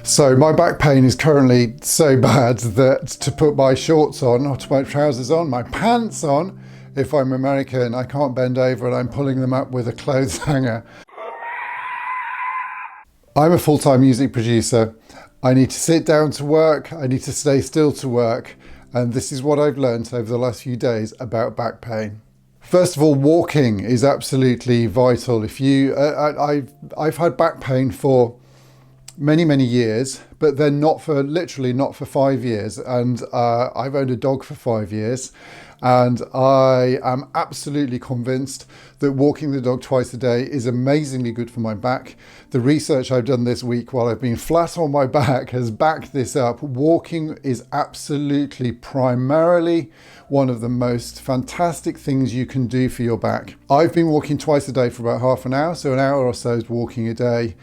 So my back pain is currently so bad that to put my shorts on, or to put my trousers on, my pants on, if I'm American, I can't bend over and I'm pulling them up with a clothes hanger. I'm a full-time music producer. I need to sit down to work, I need to stay still to work, and this is what I've learned over the last few days about back pain. First of all, walking is absolutely vital. I've had back pain for many years, but then not for 5 years, and I've owned a dog for 5 years, and I am absolutely convinced that walking the dog twice a day is amazingly good for my back. The research I've done this week while I've been flat on my back has backed this up. Walking is absolutely primarily one of the most fantastic things you can do for your back. I've been walking twice a day for about half an hour, so an hour or so is walking a day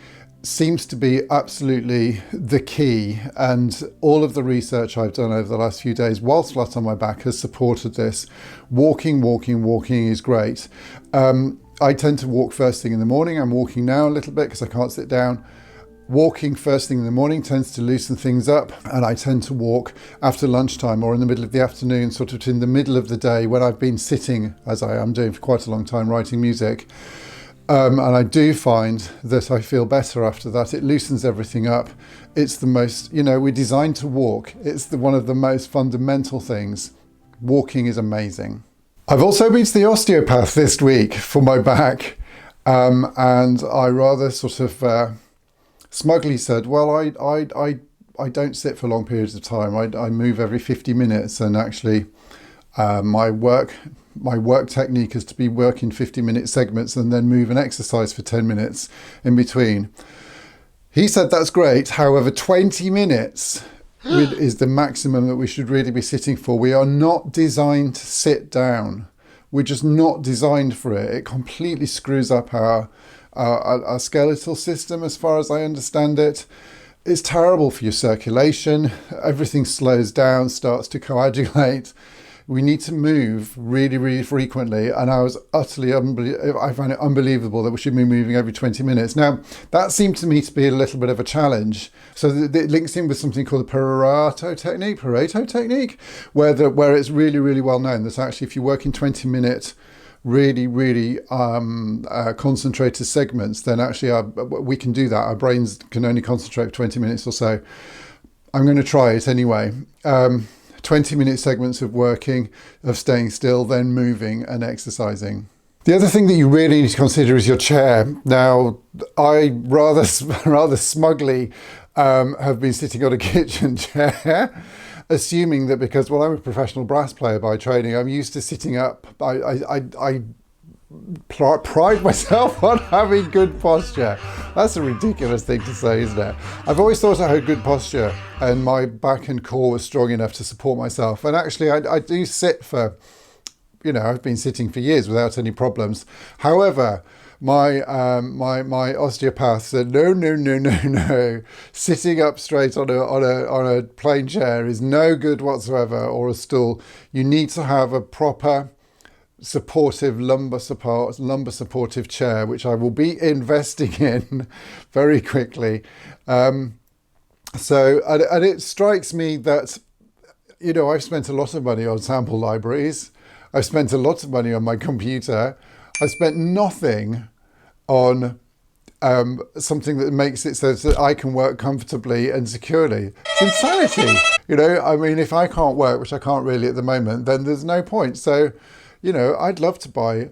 seems to be absolutely the key, and all of the research I've done over the last few days whilst flat on my back has supported this. Walking is great. I tend to walk first thing in the morning. I'm walking now a little bit because I can't sit down. Walking first thing in the morning tends to loosen things up, and I tend to walk after lunchtime or in the middle of the afternoon, sort of in the middle of the day when I've been sitting, as I am doing for quite a long time, writing music. And I do find that I feel better after that. It loosens everything up. It's the most, we're designed to walk. It's one of the most fundamental things. Walking is amazing. I've also been to the osteopath this week for my back. And I rather sort of smugly said, well, I don't sit for long periods of time. I move every 50 minutes, and actually my work technique is to be working 50-minute segments and then move and exercise for 10 minutes in between. He said that's great, however 20 minutes is the maximum that we should really be sitting for. We are not designed to sit down. We're just not designed for it. It completely screws up our skeletal system, as far as I understand it. It's terrible for your circulation. Everything slows down, starts to coagulate. We need to move really frequently, and I find it unbelievable that we should be moving every 20 minutes. Now, that seemed to me to be a little bit of a challenge. So it links in with something called the Pareto technique, where it's really well known that actually if you work in 20-minute really concentrated segments, then actually we can do that. Our brains can only concentrate for 20 minutes or so. I'm going to try it anyway. 20-minute segments of working, of staying still, then moving and exercising. The other thing that you really need to consider is your chair. Now, I rather smugly have been sitting on a kitchen chair, assuming that because, well, I'm a professional brass player by training, I'm used to sitting up. I pride myself on having good posture. That's a ridiculous thing to say, isn't it? I've always thought I had good posture and my back and core was strong enough to support myself. And actually I do sit for, I've been sitting for years without any problems. However, my osteopath said, no. Sitting up straight on a plain chair is no good whatsoever, or a stool. You need to have a proper supportive lumbar supportive chair, which I will be investing in very quickly. And it strikes me that, I've spent a lot of money on sample libraries. I've spent a lot of money on my computer. I spent nothing on something that makes it so that I can work comfortably and securely. It's insanity. If I can't work, which I can't really at the moment, then there's no point. So, I'd love to buy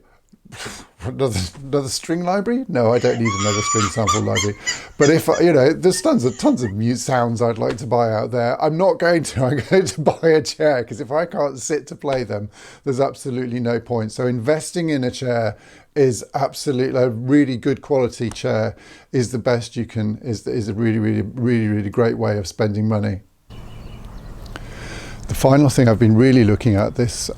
another string library. No, I don't need another string sample library. But if, there's tons of mute sounds I'd like to buy out there. I'm not going to. I'm going to buy a chair, because if I can't sit to play them, there's absolutely no point. So investing in a chair is absolutely, a really good quality chair is the best you can, is a really great way of spending money. The final thing I've been really looking at this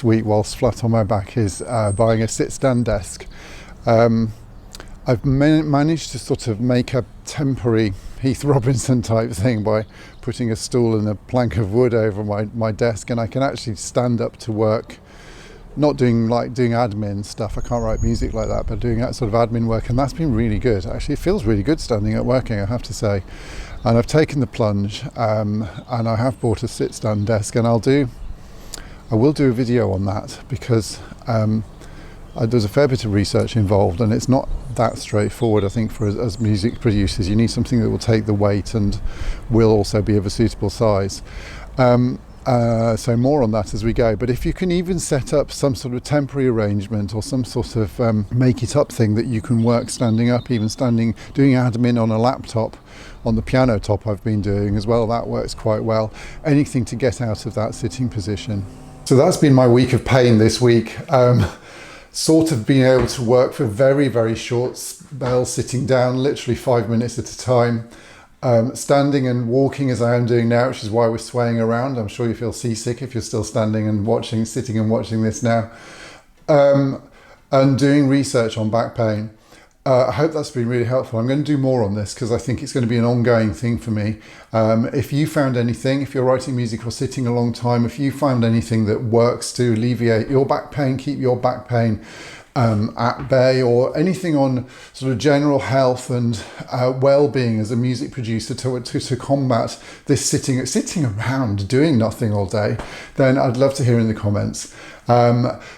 week whilst flat on my back is buying a sit-stand desk. I've managed to sort of make a temporary Heath Robinson type thing by putting a stool and a plank of wood over my desk, and I can actually stand up to work not doing admin stuff. I can't write music like that, but doing that sort of admin work, and that's been really good. Actually, it feels really good standing up working, I have to say. And I've taken the plunge, and I have bought a sit-stand desk, and I will do a video on that, because there's a fair bit of research involved, and it's not that straightforward. I think for as music producers, you need something that will take the weight and will also be of a suitable size. So more on that as we go. But if you can even set up some sort of temporary arrangement or some sort of make it up thing that you can work standing up, even doing admin on a laptop, on the piano top I've been doing as well, that works quite well. Anything to get out of that sitting position. So that's been my week of pain this week. Sort of being able to work for very, very short spells, sitting down literally 5 minutes at a time. Standing and walking as I am doing now, which is why we're swaying around. I'm sure you feel seasick if you're still sitting and watching this now. And doing research on back pain. I hope that's been really helpful. I'm going to do more on this because I think it's going to be an ongoing thing for me. If you found anything, if you're writing music or sitting a long time, if you found anything that works to alleviate your back pain, keep your back pain at bay, or anything on sort of general health and well-being as a music producer to combat this sitting around doing nothing all day, then I'd love to hear in the comments.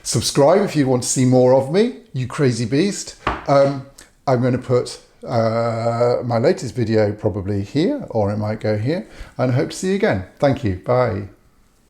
Subscribe if you want to see more of me, you crazy beast. I'm going to put my latest video probably here, or it might go here, and I hope to see you again. Thank you. Bye.